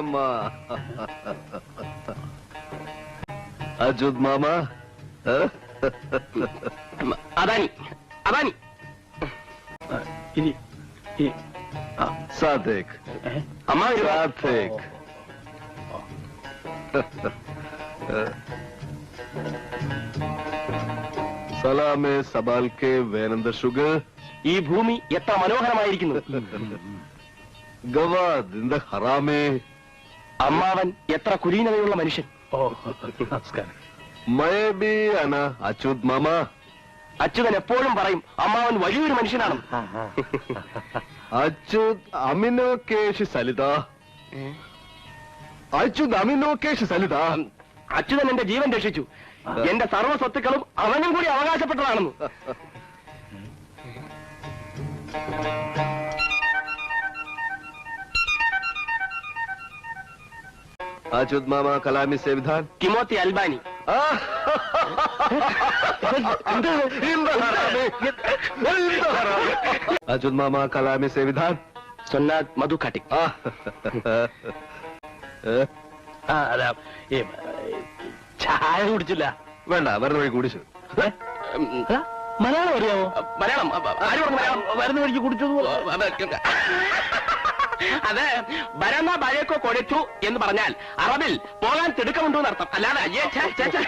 അമ്മ. അച്യുത് മാമ. അദാനി അദാനി സാത്തേക്ക് അമ്മ സാത്തേക്ക്. Salameh സബാൽക്കെ വേനന്ദ sugar. ഈ ഭൂമി എത്ര മനോഹരമായിരിക്കുന്നു. ഗവാദ് ഹറാമേ. അമ്മാവൻ എത്ര കുലീനതയുള്ള മനുഷ്യൻ. നമസ്കാരം. മയബി അന അച്യുത് മാമ. അച്യുതൻ എപ്പോഴും പറയും അമ്മാവൻ വലിയൊരു മനുഷ്യനാണ്. അച്യുത് അമിനോ കേശ് സലിത. അച്യുത് അമിനോ കേശ് സലിത. അച്യുതൻ എന്റെ ജീവൻ രക്ഷിച്ചു. എന്റെ സർവ്വ സ്വത്തുക്കളും അവനും കൂടി അവകാശപ്പെട്ടതാണെന്ന്. അച്യുത് മാമ കലാമി സേവിധാൻ. കിമോത്തി അൽബാനി. അച്യുത് മാമ കലാമി സേവിധാൻ. സൊന്നാദ് മധു ഖാട്ടിക്. ചായ കുടിച്ചില്ല. വേണ്ട, വരുന്ന വഴി കുടിച്ചു. മലയാളം അറിയാമോ? മലയാളം ആര് പറഞ്ഞു മലയാളം? വരുന്ന വഴിക്ക് കുടിച്ചത്. അത് ബരന്ന ബഴക്കോ കൊഴച്ചു എന്ന് പറഞ്ഞാൽ അറബിൽ പോകാൻ തിടുക്കമുണ്ടോ എന്നർത്ഥം. അല്ലാതെ അയ്യേ